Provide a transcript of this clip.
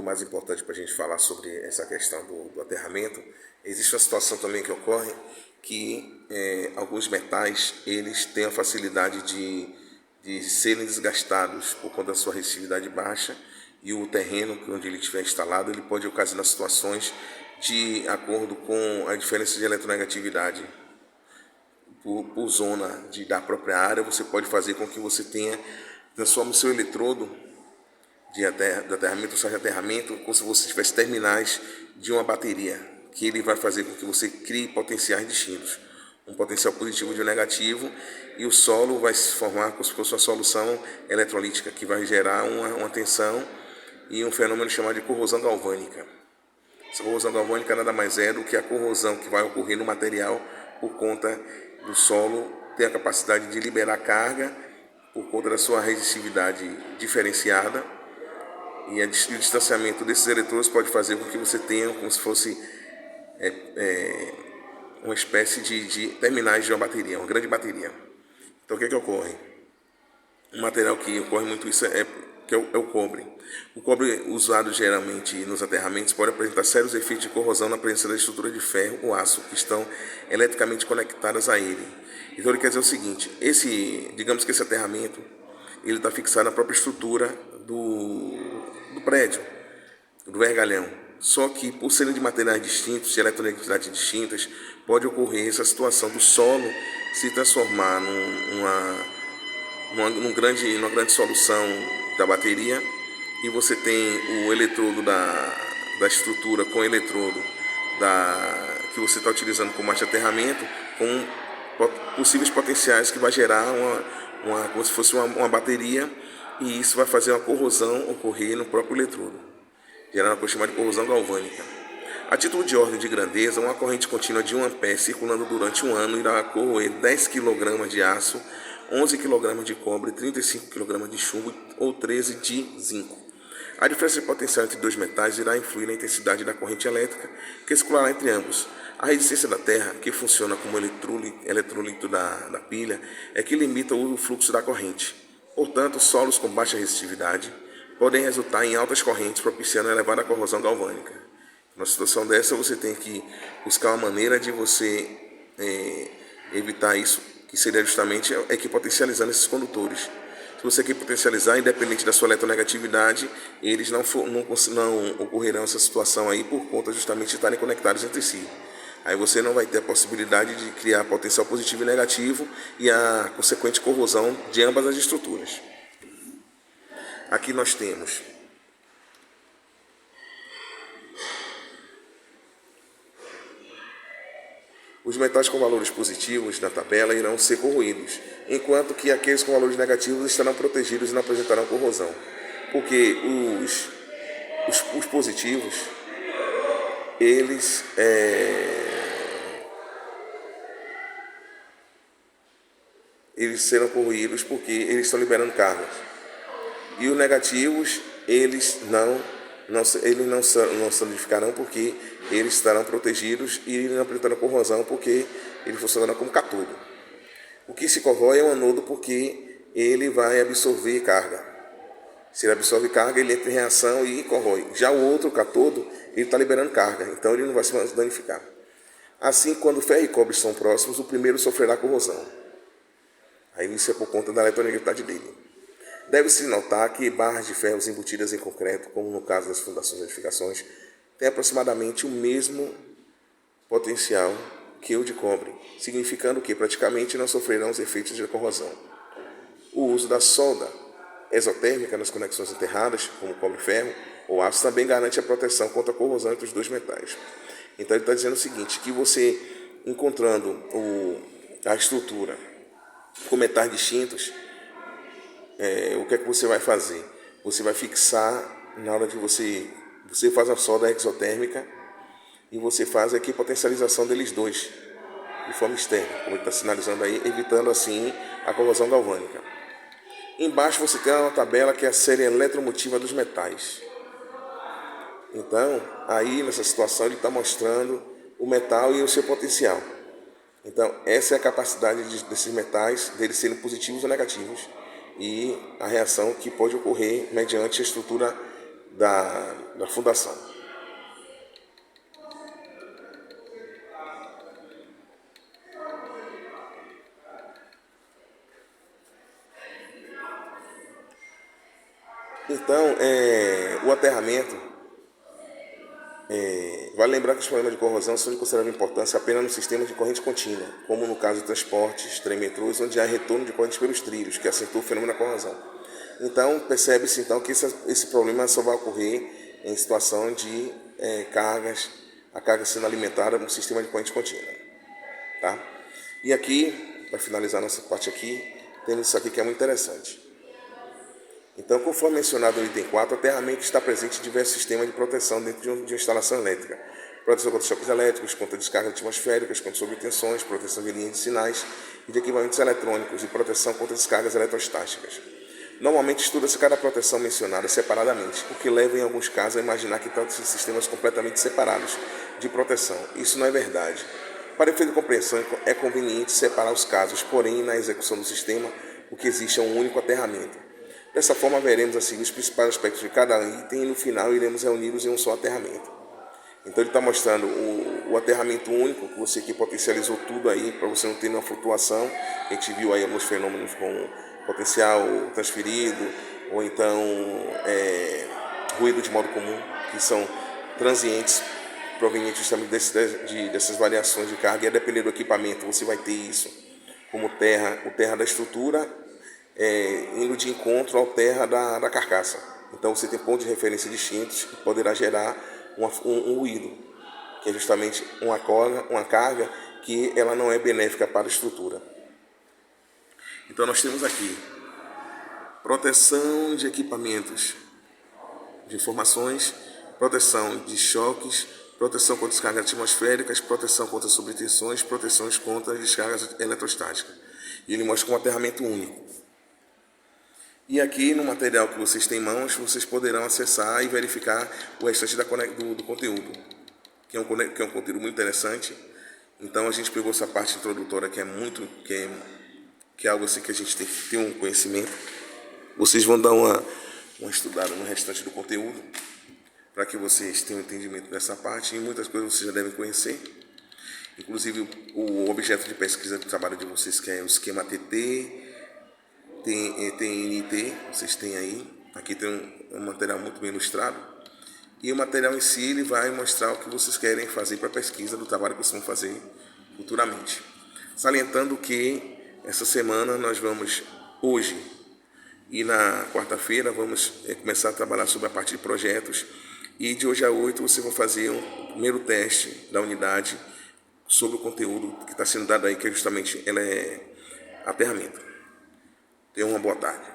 mais importante para a gente falar sobre essa questão do aterramento, existe uma situação também que ocorre que alguns metais eles têm a facilidade de serem desgastados por conta da sua resistividade baixa, e o terreno onde ele estiver instalado ele pode ocasionar situações de acordo com a diferença de eletronegatividade por zona da própria área. Você pode fazer com que você transforme o seu eletrodo de aterramento, ou seja, aterramento, como se você tivesse terminais de uma bateria, que ele vai fazer com que você crie potenciais distintos, um potencial positivo e um negativo, e o solo vai se formar como se fosse uma solução eletrolítica, que vai gerar uma tensão e um fenômeno chamado de corrosão galvânica. Essa corrosão galvânica nada mais é do que a corrosão que vai ocorrer no material por conta do solo ter a capacidade de liberar carga por conta da sua resistividade diferenciada, e o distanciamento desses eletrodos pode fazer com que você tenha como se fosse uma espécie de terminais de uma bateria, uma grande bateria. Então o que ocorre? Um material que ocorre muito isso é o cobre. O cobre usado geralmente nos aterramentos pode apresentar sérios efeitos de corrosão na presença da estrutura de ferro ou aço que estão eletricamente conectadas a ele. Então ele quer dizer o seguinte: digamos que esse aterramento ele está fixado na própria estrutura do prédio, do vergalhão. Só que por serem de materiais distintos, de eletronegatividades distintas, pode ocorrer essa situação do solo se transformar numa grande solução da bateria, e você tem o eletrodo da estrutura com o eletrodo que você está utilizando como aterramento, com possíveis potenciais que vai gerar como se fosse uma bateria, e isso vai fazer uma corrosão ocorrer no próprio eletrodo, gerando a coisa chamada de corrosão galvânica. A título de ordem de grandeza, uma corrente contínua de 1 A circulando durante um ano irá corroer 10 kg de aço, 11 kg de cobre, 35 kg de chumbo ou 13 de zinco. A diferença de potencial entre dois metais irá influir na intensidade da corrente elétrica que circulará entre ambos. A resistência da Terra, que funciona como eletrolito da pilha, é que limita o fluxo da corrente. Portanto, solos com baixa resistividade podem resultar em altas correntes, propiciando a elevada corrosão galvânica. Numa situação dessa, você tem que buscar uma maneira de você evitar isso, que seria justamente potencializando esses condutores. Se você quer potencializar, independente da sua eletronegatividade, eles não ocorrerão essa situação aí por conta justamente de estarem conectados entre si. Aí você não vai ter a possibilidade de criar potencial positivo e negativo e a consequente corrosão de ambas as estruturas. Aqui nós temos os metais com valores positivos na tabela irão ser corroídos, enquanto que aqueles com valores negativos estarão protegidos e não apresentarão corrosão. Porque os positivos, eles serão corroídos porque eles estão liberando cargas. E os negativos, eles não solidificarão porque eles estarão protegidos e não apresentarão corrosão porque eles funcionarão como cátodo. O que se corrói é o anodo porque ele vai absorver carga. Se ele absorve carga, ele entra em reação e corrói. Já o outro cátodo, ele está liberando carga, então ele não vai se danificar. Assim, quando ferro e cobre estão próximos, o primeiro sofrerá corrosão. Aí isso é por conta da eletronegatividade dele. Deve-se notar que barras de ferros embutidas em concreto, como no caso das fundações e edificações, têm aproximadamente o mesmo potencial que o de cobre, significando que praticamente não sofrerão os efeitos de corrosão. O uso da solda exotérmica nas conexões enterradas, como cobre e ferro ou aço, também garante a proteção contra a corrosão entre os dois metais. Então ele está dizendo o seguinte, que você, encontrando a estrutura com metais distintos, o que é que você vai fazer? Você vai fixar, na hora de você faz a solda exotérmica e você faz aqui a potencialização deles dois, de forma externa, como ele está sinalizando aí, evitando assim a corrosão galvânica. Embaixo você tem uma tabela que é a série eletromotiva dos metais. Então, aí nessa situação ele está mostrando o metal e o seu potencial. Então, essa é a capacidade desses metais, deles serem positivos ou negativos, e a reação que pode ocorrer mediante a estrutura da fundação. Então, o aterramento, vale lembrar que os problemas de corrosão são de considerável importância apenas no sistema de corrente contínua, como no caso de transportes, trem-metrôs, onde há retorno de corrente pelos trilhos, que acentua o fenômeno da corrosão. Então, percebe-se então que esse problema só vai ocorrer em situação de a carga sendo alimentada no sistema de corrente contínua. Tá? E aqui, para finalizar nossa parte aqui, temos isso aqui que é muito interessante. Então, conforme mencionado no item 4, o aterramento está presente em diversos sistemas de proteção dentro de uma instalação elétrica. Proteção contra choques elétricos, contra descargas atmosféricas, contra sobretensões, proteção de linhas de sinais e de equipamentos eletrônicos e proteção contra descargas eletrostáticas. Normalmente estuda-se cada proteção mencionada separadamente, o que leva em alguns casos a imaginar que trata-se de sistemas completamente separados de proteção. Isso não é verdade. Para efeito de compreensão, é conveniente separar os casos, porém, na execução do sistema, o que existe é um único aterramento. Dessa forma, veremos assim os principais aspectos de cada item e no final iremos reuni-los em um só aterramento. Então ele está mostrando o aterramento único, que você aqui potencializou tudo aí, para você não ter nenhuma flutuação. A gente viu aí alguns fenômenos com potencial transferido, ou então ruído de modo comum, que são transientes, provenientes justamente dessas variações de carga, e a depender do equipamento você vai ter isso, como o terra da estrutura, indo de encontro ao terra da carcaça. Então você tem pontos de referência distintos que poderá gerar um ruído, que é justamente uma carga que ela não é benéfica para a estrutura. Então nós temos aqui proteção de equipamentos de informações, proteção de choques, proteção contra descargas atmosféricas, proteção contra sobretensões, proteções contra descargas eletrostáticas. E ele mostra como um aterramento único. E aqui no material que vocês têm em mãos, vocês poderão acessar e verificar o restante do conteúdo, que é um conteúdo muito interessante. Então a gente pegou essa parte introdutória que é algo assim que a gente tem que ter um conhecimento. Vocês vão dar uma estudada no restante do conteúdo, para que vocês tenham um entendimento dessa parte, e muitas coisas vocês já devem conhecer. Inclusive o objeto de pesquisa do trabalho de vocês, que é o esquema TT, TNT, vocês têm aí. Aqui tem um material muito bem ilustrado. E o material em si ele vai mostrar o que vocês querem fazer para a pesquisa do trabalho que vocês vão fazer futuramente. Salientando que essa semana nós vamos, hoje e na quarta-feira, vamos começar a trabalhar sobre a parte de projetos. E de hoje a 8 vocês vão fazer um primeiro teste da unidade sobre o conteúdo que está sendo dado aí, que é justamente aterramento. Tenham uma boa tarde.